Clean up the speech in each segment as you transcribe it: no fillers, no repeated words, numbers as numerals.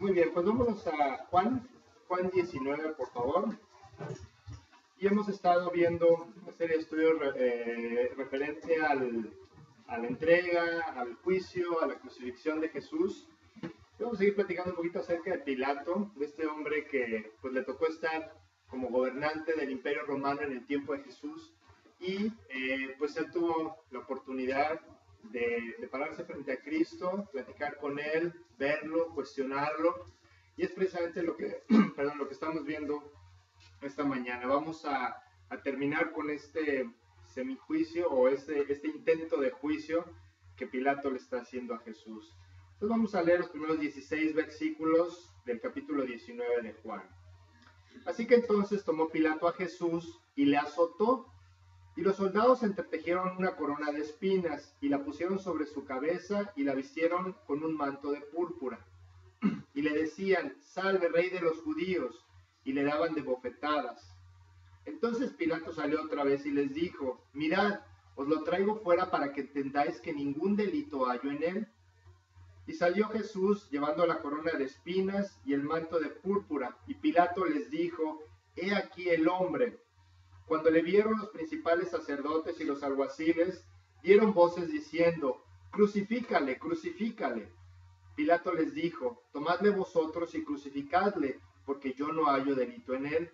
Muy bien, pues vámonos a Juan 19, por favor. Y hemos estado viendo una serie de estudios referente a la entrega, al juicio, a la crucifixión de Jesús. Y vamos a seguir platicando un poquito acerca de Pilato, de este hombre que pues le tocó estar como gobernante del Imperio Romano en el tiempo de Jesús. Y pues él tuvo la oportunidad de pararse frente a Cristo, platicar con él, verlo, cuestionarlo. Y es precisamente lo que, perdón, lo que estamos viendo esta mañana. Vamos a terminar con este semijuicio o este intento de juicio que Pilato le está haciendo a Jesús. Entonces vamos a leer los primeros 16 versículos del capítulo 19 de Juan. Así que entonces tomó Pilato a Jesús y le azotó, y los soldados entretejieron una corona de espinas y la pusieron sobre su cabeza y la vistieron con un manto de púrpura. Y le decían: «Salve, rey de los judíos», y le daban de bofetadas. Entonces Pilato salió otra vez y les dijo: «Mirad, os lo traigo fuera para que entendáis que ningún delito hallo en él». Y salió Jesús llevando la corona de espinas y el manto de púrpura, y Pilato les dijo: «He aquí el hombre». Cuando le vieron los principales sacerdotes y los alguaciles, dieron voces diciendo: «Crucifícale, crucifícale». Pilato les dijo: «Tomadle vosotros y crucificadle, porque yo no hallo delito en él».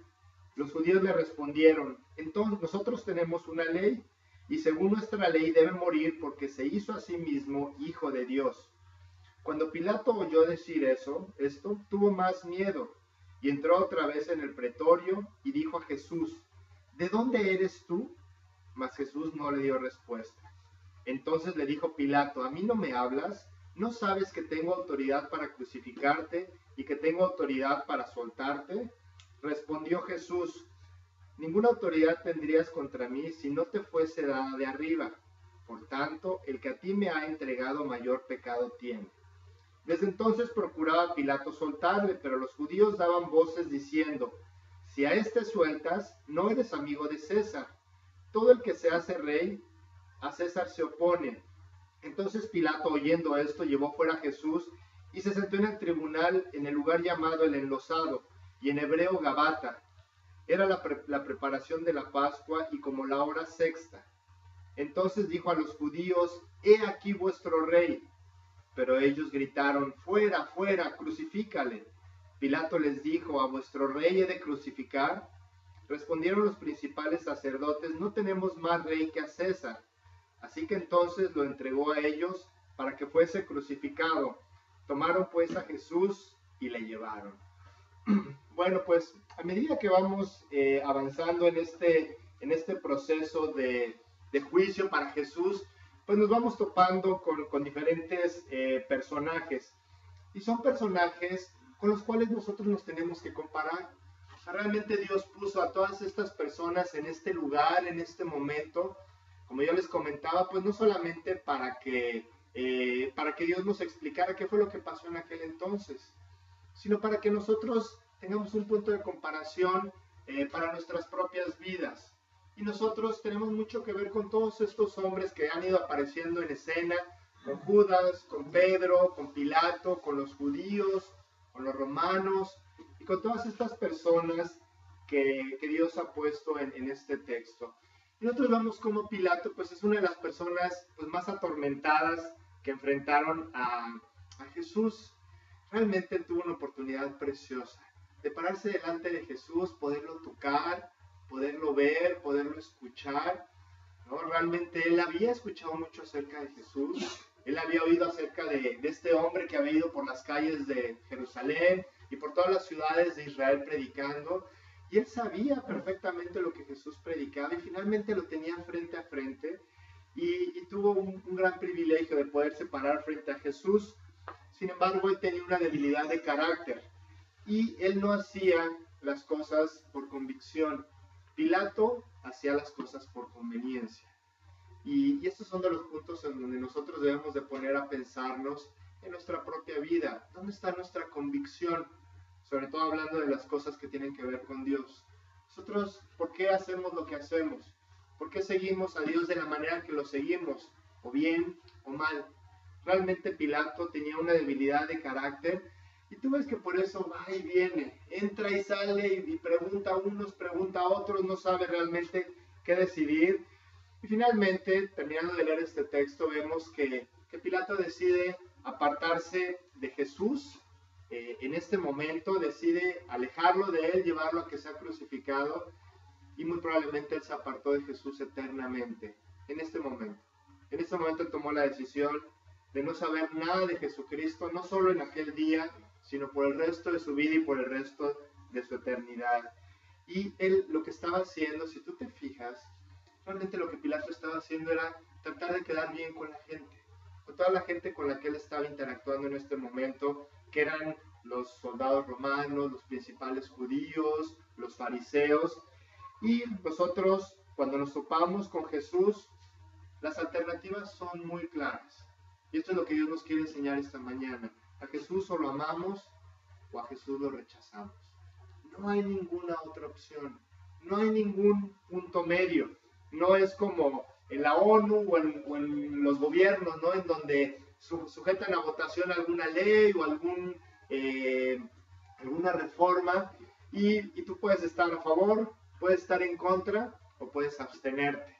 Los judíos le respondieron: «Entonces nosotros tenemos una ley, y según nuestra ley debe morir porque se hizo a sí mismo hijo de Dios». Cuando Pilato oyó decir esto, tuvo más miedo, y entró otra vez en el pretorio y dijo a Jesús: «¿De dónde eres tú?». Mas Jesús no le dio respuesta. Entonces le dijo Pilato: «¿A mí no me hablas? ¿No sabes que tengo autoridad para crucificarte y que tengo autoridad para soltarte?». Respondió Jesús: «Ninguna autoridad tendrías contra mí si no te fuese dada de arriba. Por tanto, el que a ti me ha entregado mayor pecado tiene». Desde entonces procuraba Pilato soltarle, pero los judíos daban voces diciendo: «Si a este sueltas, no eres amigo de César. Todo el que se hace rey, a César se opone». Entonces Pilato, oyendo esto, llevó fuera a Jesús y se sentó en el tribunal en el lugar llamado el Enlosado, y en hebreo Gabata. Era la preparación de la Pascua y como la hora sexta. Entonces dijo a los judíos: «He aquí vuestro rey». Pero ellos gritaron: «Fuera, fuera, crucifícale». Pilato les dijo: «¿A vuestro rey he de crucificar?». Respondieron los principales sacerdotes: «No tenemos más rey que a César». Así que entonces lo entregó a ellos para que fuese crucificado. Tomaron pues a Jesús y le llevaron. Bueno, pues a medida que vamos avanzando en este proceso de juicio para Jesús, pues nos vamos topando con diferentes personajes. Y son personajes con los cuales nosotros nos tenemos que comparar. O sea, realmente Dios puso a todas estas personas en este lugar, en este momento, como yo les comentaba, pues no solamente para que Dios nos explicara qué fue lo que pasó en aquel entonces, sino para que nosotros tengamos un punto de comparación para nuestras propias vidas. Y nosotros tenemos mucho que ver con todos estos hombres que han ido apareciendo en escena, con Judas, con Pedro, con Pilato, con los judíos, con los romanos, y con todas estas personas que Dios ha puesto en este texto. Y nosotros vemos como Pilato pues es una de las personas pues, más atormentadas que enfrentaron a Jesús. Realmente tuvo una oportunidad preciosa de pararse delante de Jesús, poderlo tocar, poderlo ver, poderlo escuchar, ¿no? Realmente él había escuchado mucho acerca de Jesús, él había oído acerca de este hombre que había ido por las calles de Jerusalén y por todas las ciudades de Israel predicando, y él sabía perfectamente lo que Jesús predicaba y finalmente lo tenía frente a frente y tuvo un gran privilegio de poderse parar frente a Jesús. Sin embargo, él tenía una debilidad de carácter y él no hacía las cosas por convicción. Pilato hacía las cosas por conveniencia. Y estos son de los puntos en donde nosotros debemos de poner a pensarnos en nuestra propia vida. ¿Dónde está nuestra convicción? Sobre todo hablando de las cosas que tienen que ver con Dios. Nosotros, ¿por qué hacemos lo que hacemos? ¿Por qué seguimos a Dios de la manera que lo seguimos? ¿O bien o mal? Realmente Pilato tenía una debilidad de carácter Y tú ves que por eso va y viene, entra y sale y pregunta a unos, pregunta a otros, no sabe realmente qué decidir. Y finalmente, terminando de leer este texto, vemos que Pilato decide apartarse de Jesús. En este momento decide alejarlo de él, llevarlo a que sea crucificado, y muy probablemente él se apartó de Jesús eternamente. En este momento tomó la decisión de no saber nada de Jesucristo, no solo en aquel día, sino por el resto de su vida y por el resto de su eternidad. Y él lo que estaba haciendo, si tú te fijas, realmente lo que Pilato estaba haciendo era tratar de quedar bien con la gente, con toda la gente con la que él estaba interactuando en este momento, que eran los soldados romanos, los principales judíos, los fariseos. Y nosotros, cuando nos topamos con Jesús, las alternativas son muy claras. Y esto es lo que Dios nos quiere enseñar esta mañana. A Jesús o lo amamos o a Jesús lo rechazamos. No hay ninguna otra opción. No hay ningún punto medio. No es como en la ONU o en los gobiernos, ¿no? En donde sujetan a votación alguna ley o alguna reforma y tú puedes estar a favor, puedes estar en contra o puedes abstenerte.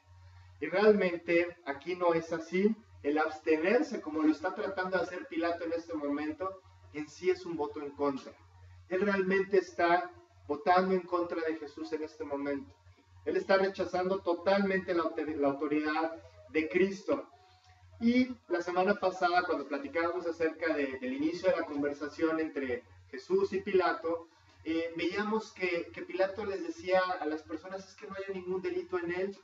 Y realmente aquí no es así. El abstenerse, como lo está tratando de hacer Pilato en este momento, en sí es un voto en contra. Él realmente está votando en contra de Jesús en este momento. Él está rechazando totalmente la autoridad de Cristo. Y la semana pasada, cuando platicábamos acerca del inicio de la conversación entre Jesús y Pilato, veíamos que Pilato les decía a las personas, es que no hay ningún delito en él,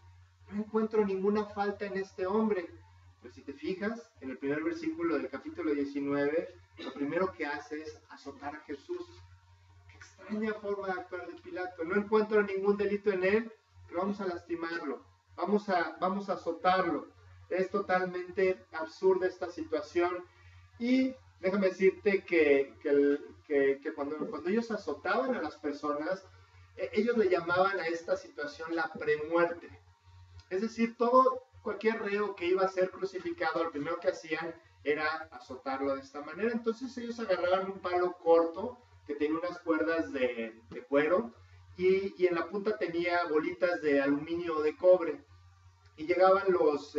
no encuentro ninguna falta en este hombre. Pero si te fijas, en el primer versículo del capítulo 19, lo primero que hace es azotar a Jesús. Qué extraña forma de actuar de Pilato. No encuentro ningún delito en él, pero vamos a lastimarlo, vamos a azotarlo. Es totalmente absurda esta situación. Y déjame decirte que cuando ellos azotaban a las personas, ellos le llamaban a esta situación la premuerte. Es decir, cualquier reo que iba a ser crucificado, lo primero que hacían era azotarlo de esta manera. Entonces ellos agarraban un palo corto que tenía unas cuerdas de cuero y en la punta tenía bolitas de aluminio o de cobre. Y llegaban los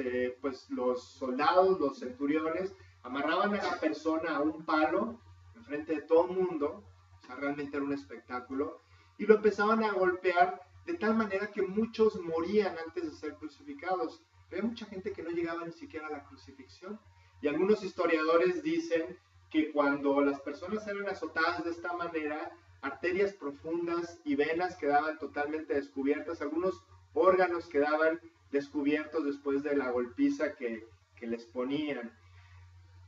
soldados, los centuriones, amarraban a la persona a un palo enfrente de todo el mundo, o sea, realmente era un espectáculo, y lo empezaban a golpear de tal manera que muchos morían antes de ser crucificados. Había mucha gente que no llegaba ni siquiera a la crucifixión. Y algunos historiadores dicen que cuando las personas eran azotadas de esta manera, arterias profundas y venas quedaban totalmente descubiertas, algunos órganos quedaban descubiertos después de la golpiza que les ponían.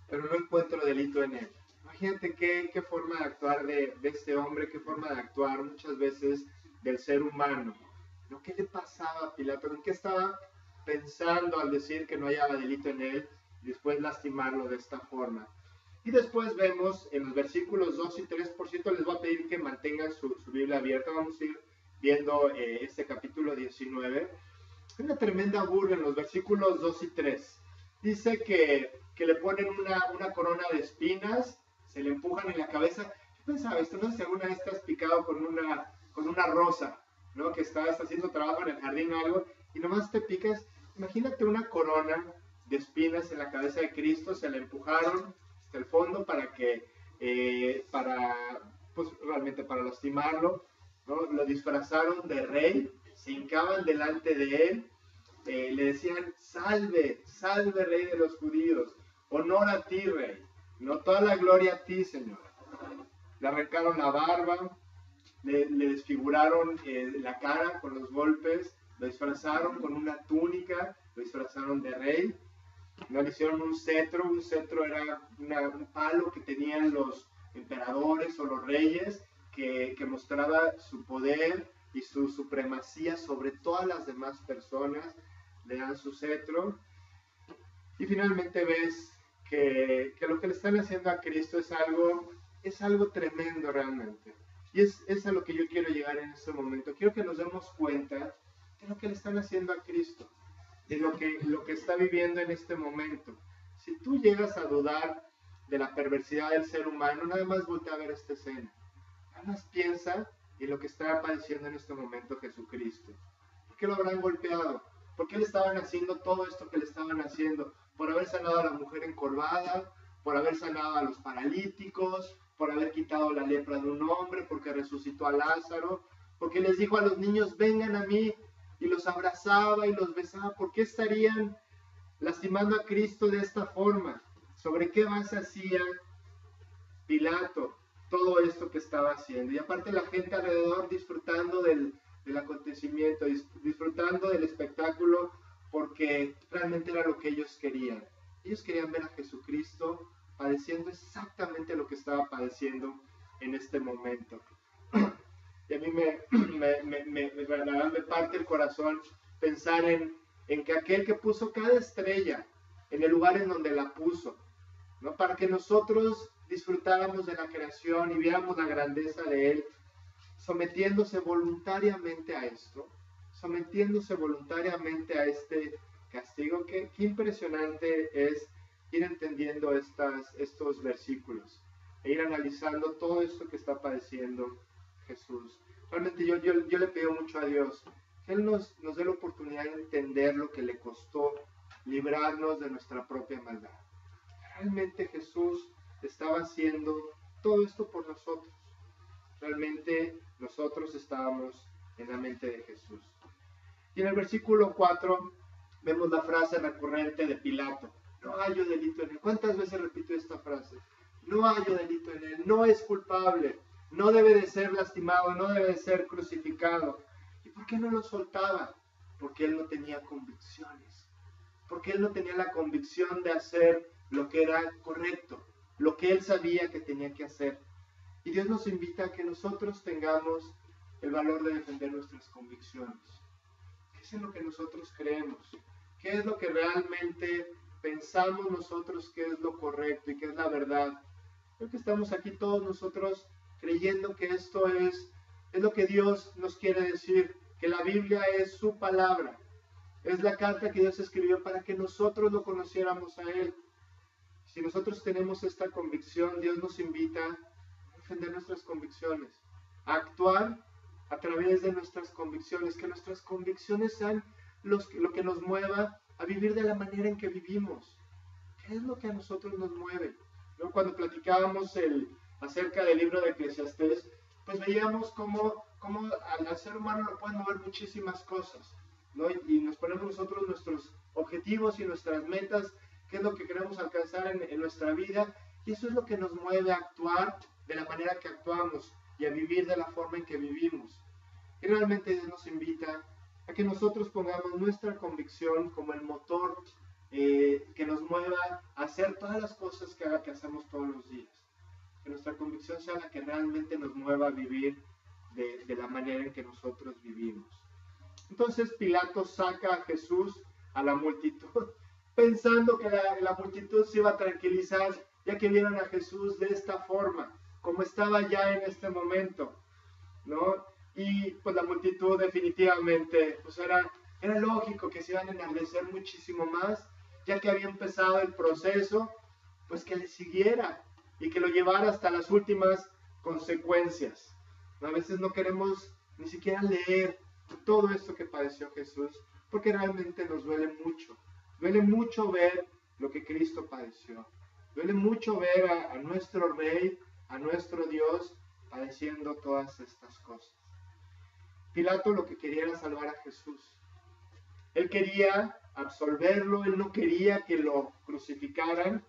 Pero no encuentro delito en él. Imagínate qué forma de actuar de este hombre, qué forma de actuar muchas veces del ser humano. ¿No? ¿Qué le pasaba a Pilato? ¿En qué estaba pensando al decir que no hallaba delito en él y después lastimarlo de esta forma? Y después vemos en los versículos 2 y 3, por cierto, les voy a pedir que mantengan su Biblia abierta. Vamos a ir viendo este capítulo 19. Hay una tremenda burla en los versículos 2 y 3. Dice que le ponen una corona de espinas, se le empujan en la cabeza. Yo pensaba esto, no sé si alguna vez te has picado con una rosa, ¿no? Que estás haciendo trabajo en el jardín o algo, y nomás te picas. Imagínate una corona de espinas en la cabeza de Cristo, se le empujaron hasta el fondo realmente para lastimarlo, ¿no? Lo disfrazaron de rey, se hincaban delante de él, le decían, salve, salve rey de los judíos, honor a ti rey, no toda la gloria a ti Señor. Le arrancaron la barba, le desfiguraron la cara con los golpes, lo disfrazaron con una túnica, lo disfrazaron de rey, no le hicieron un cetro era un palo que tenían los emperadores o los reyes que mostraba su poder y su supremacía sobre todas las demás personas. Le dan su cetro y finalmente ves que lo que le están haciendo a Cristo es algo tremendo realmente. Y es a lo que yo quiero llegar en este momento. Quiero que nos demos cuenta de lo que le están haciendo a Cristo, de lo que está viviendo en este momento. Si tú llegas a dudar de la perversidad del ser humano, nada más voltea a ver esta escena. Nada más piensa en lo que está padeciendo en este momento Jesucristo. ¿Por qué lo habrán golpeado? ¿Por qué le estaban haciendo todo esto que le estaban haciendo? Por haber sanado a la mujer encorvada, por haber sanado a los paralíticos, por haber quitado la lepra de un hombre, porque resucitó a Lázaro, porque les dijo a los niños, vengan a mí, y los abrazaba y los besaba. ¿Por qué estarían lastimando a Cristo de esta forma? ¿Sobre qué base hacía Pilato todo esto que estaba haciendo? Y aparte la gente alrededor disfrutando del acontecimiento, disfrutando del espectáculo, porque realmente era lo que ellos querían. Ellos querían ver a Jesucristo padeciendo exactamente lo que estaba padeciendo en este momento. Y a mí me parte el corazón pensar en que aquel que puso cada estrella en el lugar en donde la puso, ¿no? Para que nosotros disfrutáramos de la creación y viéramos la grandeza de Él, sometiéndose voluntariamente a esto, sometiéndose voluntariamente a este castigo. Qué impresionante es ir entendiendo estos versículos e ir analizando todo esto que está padeciendo Jesús. Realmente yo le pido mucho a Dios que Él nos dé la oportunidad de entender lo que le costó librarnos de nuestra propia maldad. Realmente Jesús estaba haciendo todo esto por nosotros. Realmente nosotros estábamos en la mente de Jesús. Y en el versículo 4 vemos la frase recurrente de Pilato: no hallo delito en él. ¿Cuántas veces repito esta frase? No hallo delito en él, no es culpable, no debe de ser lastimado, no debe de ser crucificado. ¿Y por qué no lo soltaba? Porque él no tenía convicciones, porque él no tenía la convicción de hacer lo que era correcto, lo que él sabía que tenía que hacer. Y Dios nos invita a que nosotros tengamos el valor de defender nuestras convicciones. ¿Qué es en lo que nosotros creemos? ¿Qué es lo que realmente pensamos nosotros que es lo correcto y que es la verdad? Creo que estamos aquí todos nosotros creyendo que esto es lo que Dios nos quiere decir, que la Biblia es su palabra, es la carta que Dios escribió para que nosotros lo conociéramos a Él. Si nosotros tenemos esta convicción, Dios nos invita a defender nuestras convicciones, a actuar a través de nuestras convicciones, que nuestras convicciones sean lo que nos mueva a vivir de la manera en que vivimos. ¿Qué es lo que a nosotros nos mueve? ¿No? Cuando platicábamos acerca del libro de Eclesiastés, pues veíamos cómo al ser humano lo pueden mover muchísimas cosas, ¿no? Y nos ponemos nosotros nuestros objetivos y nuestras metas, qué es lo que queremos alcanzar en nuestra vida, y eso es lo que nos mueve a actuar de la manera que actuamos y a vivir de la forma en que vivimos. Y realmente Dios nos invita a que nosotros pongamos nuestra convicción como el motor que nos mueva a hacer todas las cosas que hacemos todos los días. Que nuestra convicción sea la que realmente nos mueva a vivir de la manera en que nosotros vivimos. Entonces Pilato saca a Jesús a la multitud, pensando que la multitud se iba a tranquilizar, ya que vieron a Jesús de esta forma, como estaba ya en este momento, ¿no? Y pues la multitud definitivamente, pues era lógico que se iban a enardecer muchísimo más, ya que había empezado el proceso, pues que le siguiera y que lo llevara hasta las últimas consecuencias. A veces no queremos ni siquiera leer todo esto que padeció Jesús, porque realmente nos duele mucho ver lo que Cristo padeció, duele mucho ver a nuestro Rey, a nuestro Dios, padeciendo todas estas cosas. Pilato lo que quería era salvar a Jesús. Él quería absolverlo, él no quería que lo crucificaran,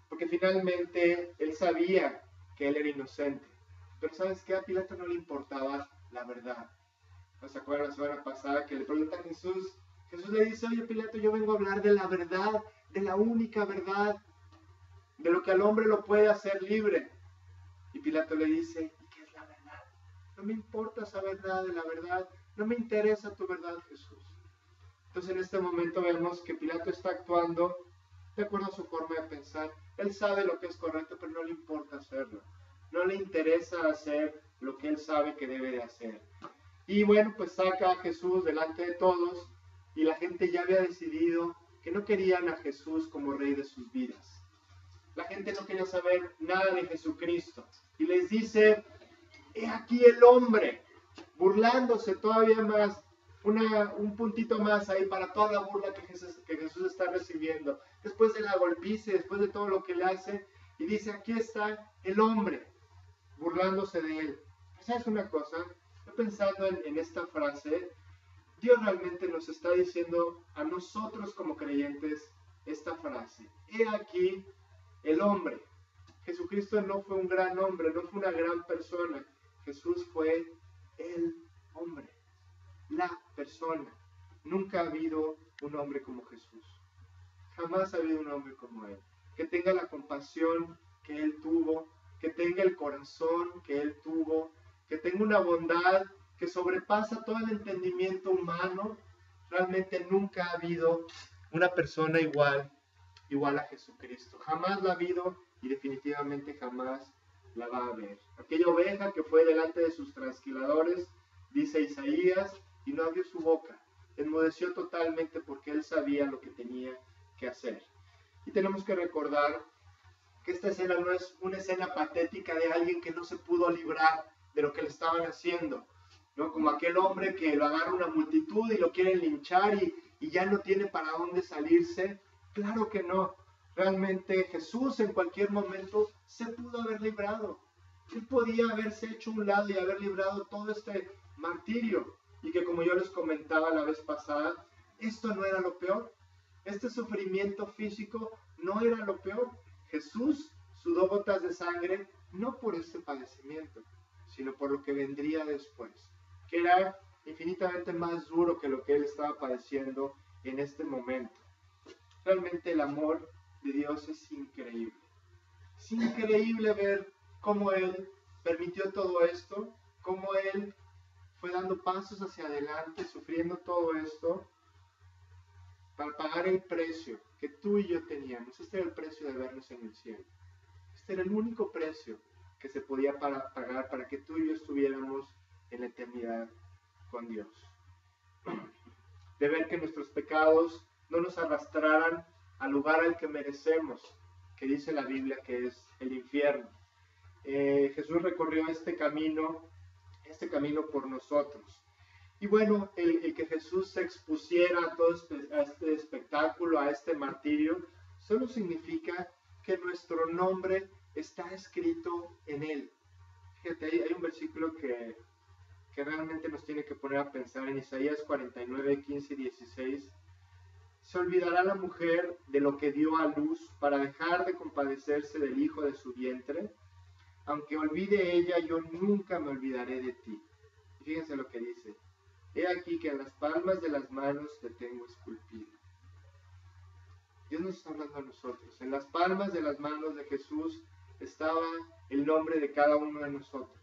porque finalmente él sabía que él era inocente. Pero ¿sabes qué? A Pilato no le importaba la verdad. ¿No se acuerdan la semana pasada que le pregunta a Jesús? Jesús le dice: oye Pilato, yo vengo a hablar de la verdad, de la única verdad, de lo que al hombre lo puede hacer libre. Y Pilato le dice: ¿y qué es la verdad? No me importa saber nada de la verdad, no me interesa tu verdad, Jesús. Entonces en este momento vemos que Pilato está actuando de acuerdo a su forma de pensar. Él sabe lo que es correcto, pero no le importa hacerlo. No le interesa hacer lo que él sabe que debe de hacer. Y bueno, pues saca a Jesús delante de todos, y la gente ya había decidido que no querían a Jesús como rey de sus vidas. La gente no quería saber nada de Jesucristo. Y les dice, he aquí el hombre, burlándose todavía más, un puntito más ahí para toda la burla que Jesús está recibiendo. Después de la golpiza, después de todo lo que le hace, y dice, aquí está el hombre, burlándose de él. ¿Sabes una cosa? Estoy pensando en esta frase. Dios realmente nos está diciendo a nosotros como creyentes esta frase. He aquí el hombre. Jesucristo no fue un gran hombre, no fue una gran persona. Jesús fue el hombre, la persona. Nunca ha habido un hombre como Jesús. Jamás ha habido un hombre como Él. Que tenga la compasión que Él tuvo, que tenga el corazón que Él tuvo, que tenga una bondad que sobrepasa todo el entendimiento humano. Realmente nunca ha habido una persona igual a Jesucristo. Jamás la ha habido y definitivamente jamás la va a haber. Aquella oveja que fue delante de sus trasquiladores, dice Isaías, y no abrió su boca. Enmudeció totalmente porque él sabía lo que tenía que hacer. Y tenemos que recordar que esta escena no es una escena patética de alguien que no se pudo librar de lo que le estaban haciendo, ¿no? Como aquel hombre que lo agarra una multitud y lo quieren linchar y ya no tiene para dónde salirse. Claro que no. Realmente Jesús en cualquier momento se pudo haber librado. Él podía haberse hecho un lado y haber librado todo este martirio. Y que, como yo les comentaba la vez pasada, esto no era lo peor. Este sufrimiento físico no era lo peor. Jesús sudó gotas de sangre no por este padecimiento, sino por lo que vendría después, que era infinitamente más duro que lo que él estaba padeciendo en este momento. Realmente el amor de Dios es increíble. Es increíble ver cómo Él permitió todo esto, cómo Él fue dando pasos hacia adelante, sufriendo todo esto, para pagar el precio que tú y yo teníamos. Este era el precio de vernos en el cielo. Este era el único precio que se podía pagar para que tú y yo estuviéramos en la eternidad con Dios. De ver que nuestros pecados no nos arrastraran al lugar al que merecemos, que dice la Biblia que es el infierno. Jesús recorrió este camino por nosotros. Y bueno, el que Jesús se expusiera a todo este espectáculo, a este martirio, solo significa que nuestro nombre está escrito en Él. Fíjate, hay un versículo que realmente nos tiene que poner a pensar en Isaías 49, 15 y 16. Se olvidará la mujer de lo que dio a luz para dejar de compadecerse del hijo de su vientre. Aunque olvide ella, yo nunca me olvidaré de ti. Y fíjense lo que dice. He aquí que en las palmas de las manos te tengo esculpido. Dios nos está hablando a nosotros. En las palmas de las manos de Jesús estaba el nombre de cada uno de nosotros.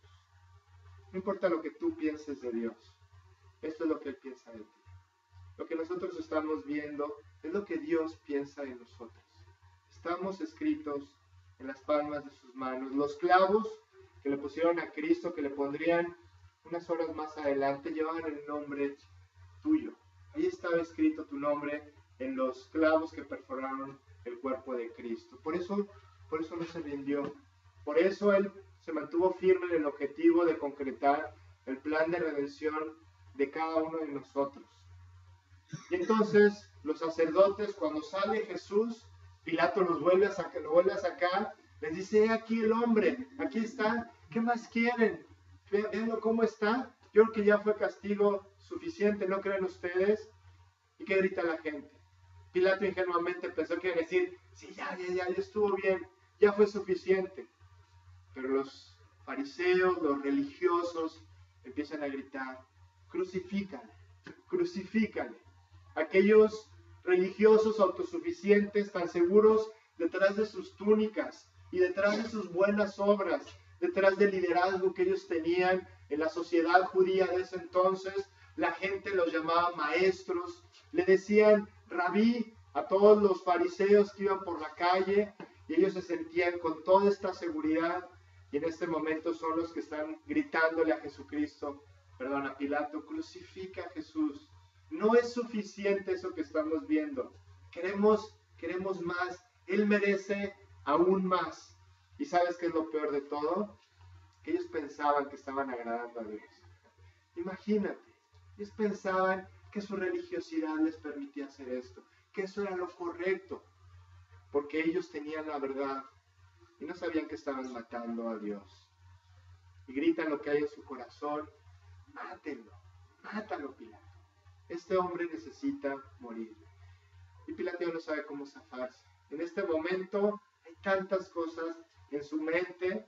No importa lo que tú pienses de Dios, esto es lo que Él piensa de ti. Lo que nosotros estamos viendo es lo que Dios piensa de nosotros. Estamos escritos en las palmas de sus manos. Los clavos que le pusieron a Cristo, que le pondrían unas horas más adelante, llevaban el nombre tuyo. Ahí estaba escrito tu nombre en los clavos que perforaron el cuerpo de Cristo. Por eso no se rindió. Por eso Él se mantuvo firme en el objetivo de concretar el plan de redención de cada uno de nosotros. Y entonces los sacerdotes, cuando sale Jesús, Pilato lo vuelve a sacar, les dice, aquí el hombre, aquí está, ¿qué más quieren? Veanlo cómo está. Yo creo que ya fue castigo suficiente, ¿no creen ustedes? ¿Y qué grita la gente? Pilato ingenuamente pensó que iba a decir, sí, ya estuvo bien, ya fue suficiente. Pero los fariseos, los religiosos, empiezan a gritar, crucifícale, crucifícale. Aquellos religiosos autosuficientes, tan seguros detrás de sus túnicas y detrás de sus buenas obras, detrás del liderazgo que ellos tenían en la sociedad judía de ese entonces, la gente los llamaba maestros, le decían rabí a todos los fariseos que iban por la calle, y ellos se sentían con toda esta seguridad, y en este momento son los que están gritándole a a Pilato, crucifica a Jesús. No es suficiente eso que estamos viendo. Queremos más. Él merece aún más. ¿Y sabes qué es lo peor de todo? Que ellos pensaban que estaban agradando a Dios. Imagínate, ellos pensaban que su religiosidad les permitía hacer esto, que eso era lo correcto, porque ellos tenían la verdad y no sabían que estaban matando a Dios. Y gritan lo que hay en su corazón: mátenlo, mátalo, Pilato. Este hombre necesita morir. Y Pilato ya no sabe cómo zafarse. En este momento hay tantas cosas en su mente.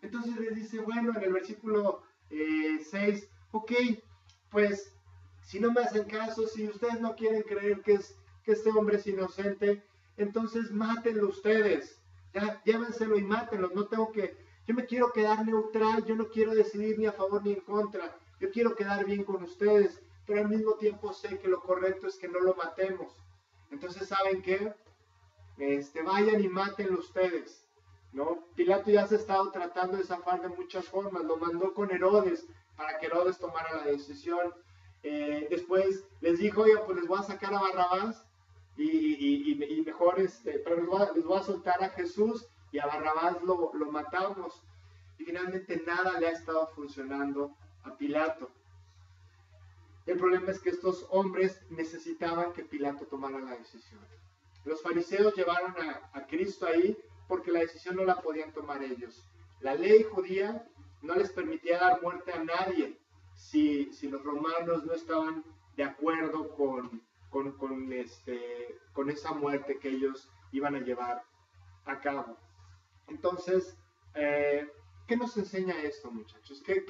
Entonces les dice, bueno, en el versículo 6, ok, pues si no me hacen caso, si ustedes no quieren creer que este hombre es inocente, entonces mátenlo ustedes. Ya, llévenselo y mátenlo. No tengo que, yo me quiero quedar neutral, yo no quiero decidir ni a favor ni en contra. Yo quiero quedar bien con ustedes, pero al mismo tiempo sé que lo correcto es que no lo matemos. Entonces, ¿saben qué? Vayan y mátenlo ustedes, ¿no? Pilato ya se ha estado tratando de zafar de muchas formas. Lo mandó con Herodes para que Herodes tomara la decisión. Después les dijo, oye, pues les voy a sacar a Barrabás y mejor, pero les voy a soltar a Jesús y a Barrabás lo matamos. Y finalmente nada le ha estado funcionando a Pilato. El problema es que estos hombres necesitaban que Pilato tomara la decisión. Los fariseos llevaron a Cristo ahí porque la decisión no la podían tomar ellos. La ley judía no les permitía dar muerte a nadie si los romanos no estaban de acuerdo con esa muerte que ellos iban a llevar a cabo. Entonces, ¿qué nos enseña esto, muchachos? ¿Qué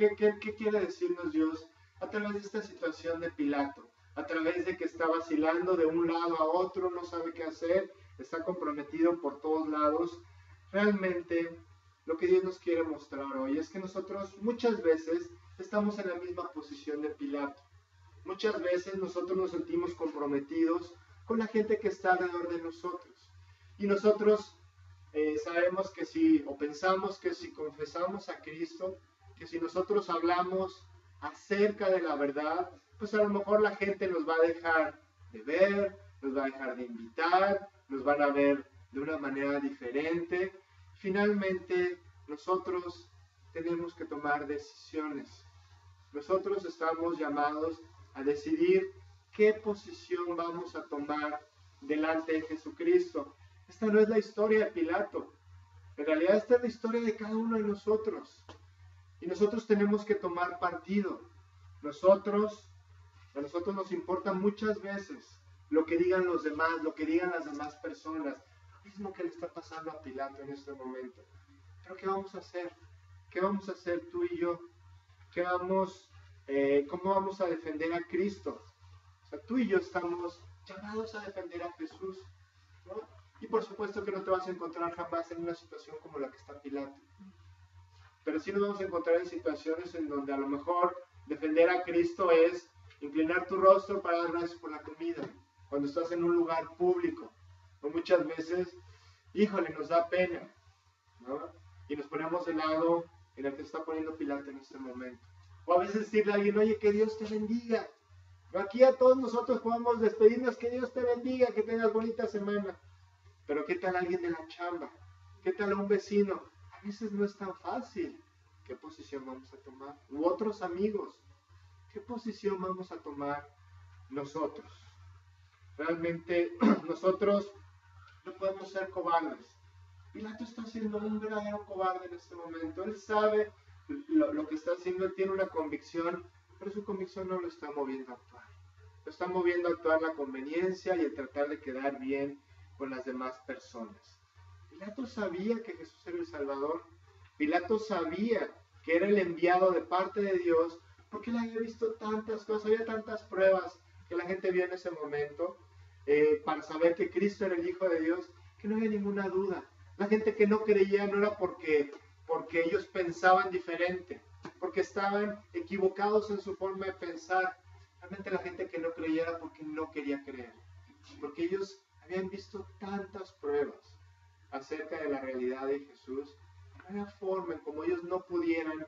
quiere decirnos Dios a través de esta situación de Pilato? A través de que está vacilando de un lado a otro, no sabe qué hacer, está comprometido por todos lados. Realmente, lo que Dios nos quiere mostrar hoy es que nosotros muchas veces estamos en la misma posición de Pilato. Muchas veces nosotros nos sentimos comprometidos con la gente que está alrededor de nosotros. Y nosotros sabemos que o pensamos que si confesamos a Cristo, que si nosotros hablamos acerca de la verdad, pues a lo mejor la gente nos va a dejar de ver, nos va a dejar de invitar, nos van a ver de una manera diferente. Finalmente, nosotros tenemos que tomar decisiones. Nosotros estamos llamados a decidir qué posición vamos a tomar delante de Jesucristo. Esta no es la historia de Pilato. En realidad esta es la historia de cada uno de nosotros. Y nosotros tenemos que tomar partido. A nosotros nos importa muchas veces lo que digan los demás, lo que digan las demás personas. Lo mismo que le está pasando a Pilato en este momento. Pero ¿qué vamos a hacer? ¿Qué vamos a hacer tú y yo? ¿Cómo vamos a defender a Cristo? O sea, tú y yo estamos llamados a defender a Jesús, ¿no? Y por supuesto que no te vas a encontrar jamás en una situación como la que está Pilato. Pero sí nos vamos a encontrar en situaciones en donde a lo mejor defender a Cristo es inclinar tu rostro para dar gracias por la comida, cuando estás en un lugar público. O muchas veces, híjole, nos da pena, ¿no? Y nos ponemos del lado en el que está poniendo Pilato en este momento. O a veces decirle a alguien, oye, que Dios te bendiga. Aquí a todos nosotros podemos despedirnos, que Dios te bendiga, que tengas bonita semana. Pero ¿qué tal alguien de la chamba? ¿Qué tal un vecino? A veces no es tan fácil. ¿Qué posición vamos a tomar? U otros amigos. ¿Qué posición vamos a tomar nosotros? Realmente nosotros no podemos ser cobardes. Pilato está siendo un verdadero cobarde en este momento. Él sabe lo que está haciendo, él tiene una convicción, pero su convicción no lo está moviendo a actuar. Lo está moviendo a actuar la conveniencia y el tratar de quedar bien con las demás personas. Pilato sabía que Jesús era el Salvador. Pilato sabía que era el enviado de parte de Dios, porque él había visto tantas cosas, había tantas pruebas que la gente vio en ese momento para saber que Cristo era el Hijo de Dios, que no había ninguna duda. La gente que no creía no era porque ellos pensaban diferente, porque estaban equivocados en su forma de pensar. Realmente la gente que no creía era porque no quería creer, porque ellos habían visto tantas pruebas acerca de la realidad de Jesús. No había forma en como ellos no pudieran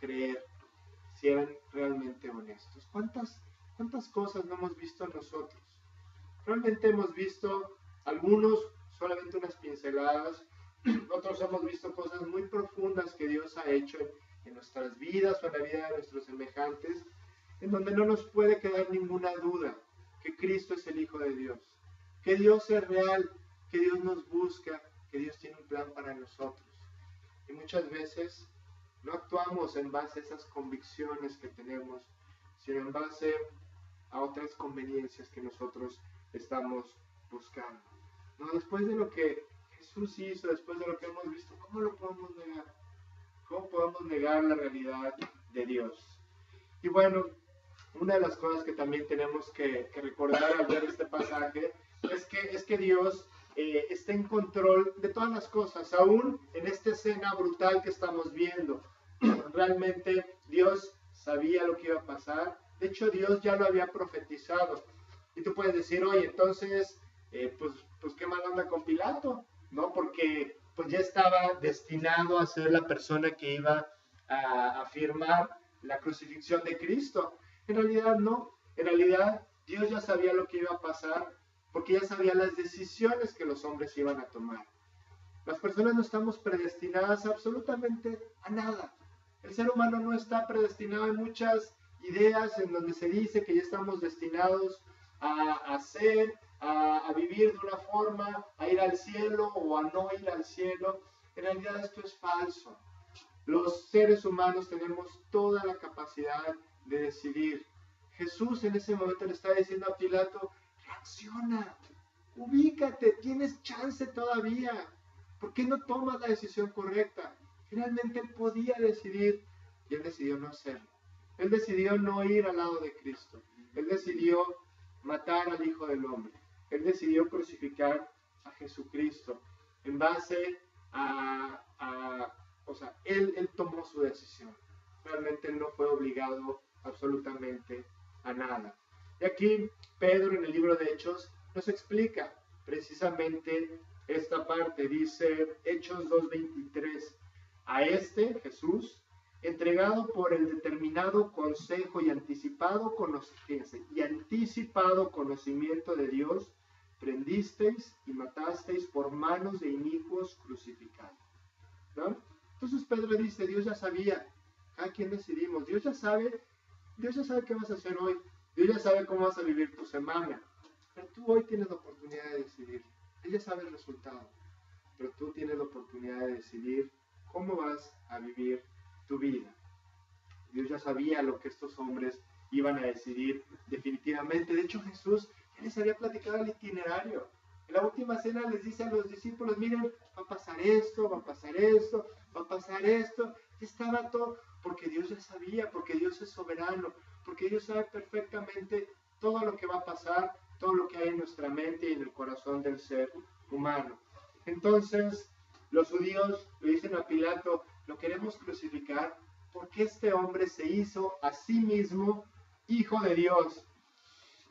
creer si eran realmente honestos. ¿Cuántas cosas no hemos visto nosotros? Realmente hemos visto algunos, solamente unas pinceladas, Nosotros hemos visto cosas muy profundas que Dios ha hecho en nuestras vidas o en la vida de nuestros semejantes, en donde no nos puede quedar ninguna duda que Cristo es el Hijo de Dios, que Dios es real, que Dios nos busca, que Dios tiene un plan para nosotros. Y muchas veces no actuamos en base a esas convicciones que tenemos, sino en base a otras conveniencias que nosotros estamos buscando. No, después de lo que Jesús hizo, después de lo que hemos visto, ¿cómo lo podemos negar? ¿Cómo podemos negar la realidad de Dios? Y bueno, una de las cosas que también tenemos que recordar al ver este pasaje es que Dios está en control de todas las cosas, aún en esta escena brutal que estamos viendo. Realmente Dios sabía lo que iba a pasar. De hecho, Dios ya lo había profetizado. Y tú puedes decir, oye, entonces, pues qué mal onda con Pilato, ¿no? Porque pues ya estaba destinado a ser la persona que iba a firmar la crucifixión de Cristo. En realidad no. En realidad Dios ya sabía lo que iba a pasar, porque ya sabía las decisiones que los hombres iban a tomar. Las personas no estamos predestinadas absolutamente a nada. El ser humano no está predestinado. Hay muchas ideas en donde se dice que ya estamos destinados a ser, a vivir de una forma, a ir al cielo o a no ir al cielo. En realidad esto es falso. Los seres humanos tenemos toda la capacidad de decidir. Jesús en ese momento le está diciendo a Pilato, reacciona, ubícate, tienes chance todavía. ¿Por qué no tomas la decisión correcta? Finalmente él podía decidir y él decidió no hacerlo. Él decidió no ir al lado de Cristo. Él decidió matar al Hijo del Hombre. Él decidió crucificar a Jesucristo en base él tomó su decisión. Realmente él no fue obligado absolutamente a nada. Y aquí Pedro en el libro de Hechos nos explica precisamente esta parte. Dice Hechos 2:23, a Jesús, entregado por el determinado consejo y anticipado conocimiento de Dios, prendisteis y matasteis por manos de inicuos crucificados. ¿No? Entonces Pedro dice, Dios ya sabía, ¿a quién decidimos? Dios ya sabe qué vas a hacer hoy, Dios ya sabe cómo vas a vivir tu semana, pero tú hoy tienes la oportunidad de decidir. Él ya sabe el resultado, pero tú tienes la oportunidad de decidir cómo vas a vivir tu vida. Dios ya sabía lo que estos hombres iban a decidir definitivamente. De hecho, Jesús ya les había platicado el itinerario. En la última cena les dice a los discípulos, miren, va a pasar esto, va a pasar esto, va a pasar esto. Estaba todo, porque Dios ya sabía, porque Dios es soberano, porque Dios sabe perfectamente todo lo que va a pasar, todo lo que hay en nuestra mente y en el corazón del ser humano. Entonces, los judíos le dicen a Pilato, lo queremos crucificar porque este hombre se hizo a sí mismo hijo de Dios.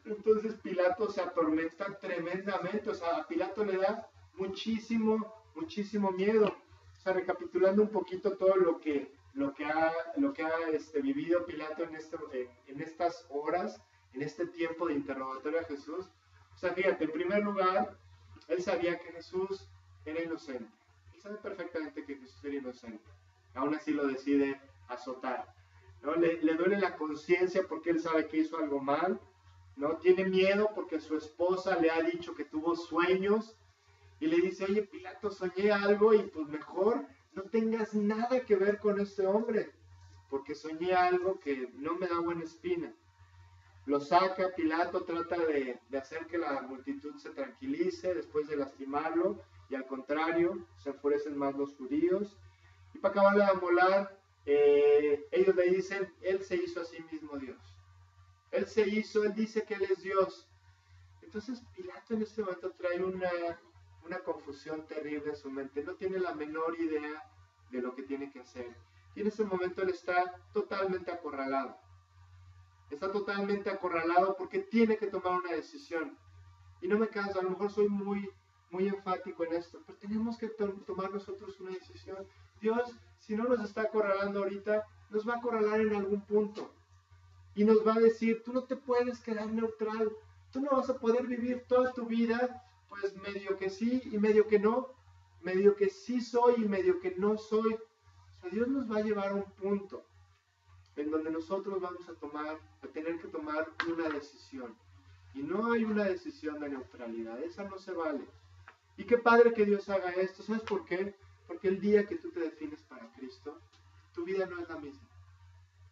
Entonces Pilato se atormenta tremendamente, o sea, a Pilato le da muchísimo miedo. O sea, recapitulando un poquito todo lo que ha vivido Pilato en estas horas, en este tiempo de interrogatorio a Jesús. O sea, fíjate, en primer lugar, él sabía que Jesús era inocente. Él sabe perfectamente que Jesús era inocente. Aún así lo decide azotar. ¿No? Le duele la conciencia porque él sabe que hizo algo mal. ¿No? Tiene miedo porque su esposa le ha dicho que tuvo sueños y le dice, oye Pilato, soñé algo y pues mejor no tengas nada que ver con este hombre porque soñé algo que no me da buena espina. Lo saca Pilato, trata de hacer que la multitud se tranquilice después de lastimarlo y al contrario, se enfurecen más los judíos. Y para acabar de amolar, ellos le dicen, él se hizo a sí mismo Dios. Él dice que él es Dios. Entonces Pilato en este momento trae una confusión terrible en su mente. No tiene la menor idea de lo que tiene que hacer. Y en ese momento él está totalmente acorralado. Está totalmente acorralado porque tiene que tomar una decisión. Y no me canso, a lo mejor soy muy enfático en esto, pero tenemos que tomar nosotros una decisión. Dios, si no nos está acorralando ahorita, nos va a acorralar en algún punto. Y nos va a decir, tú no te puedes quedar neutral, tú no vas a poder vivir toda tu vida, pues medio que sí y medio que no, medio que sí soy y medio que no soy. O sea, Dios nos va a llevar a un punto en donde nosotros vamos a tener que tomar una decisión. Y no hay una decisión de neutralidad, esa no se vale. Y qué padre que Dios haga esto, ¿sabes por qué? Porque el día que tú te defines para Cristo, tu vida no es la misma.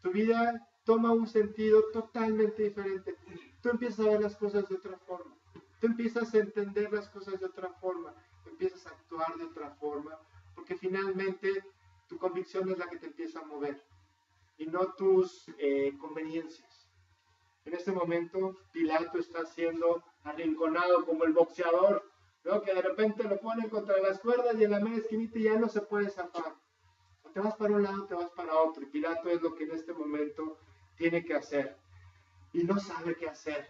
Tu vida toma un sentido totalmente diferente. Tú empiezas a ver las cosas de otra forma. Tú empiezas a entender las cosas de otra forma. Empiezas a actuar de otra forma. Porque finalmente tu convicción es la que te empieza a mover. Y no tus conveniencias. En este momento, Pilato está siendo arrinconado como el boxeador, ¿no? Que de repente lo ponen contra las cuerdas y en la media esquinita ya no se puede zafar. O te vas para un lado, te vas para otro. Y Pilato es lo que en este momento tiene que hacer. Y no sabe qué hacer.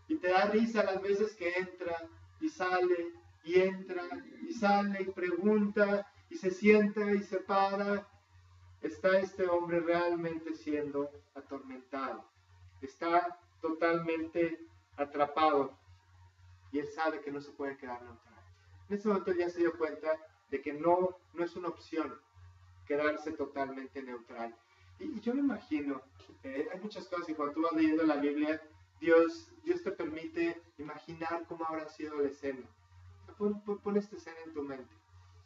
Y te da risa las veces que entra y sale, y entra y sale, y pregunta, y se sienta y se para. Está este hombre realmente siendo atormentado. Está totalmente atrapado. Y él sabe que no se puede quedar neutral. En ese momento él ya se dio cuenta de que no es una opción quedarse totalmente neutral. Y yo me imagino, hay muchas cosas, y cuando tú vas leyendo la Biblia, Dios te permite imaginar cómo habrá sido la escena. Pon esta escena en tu mente.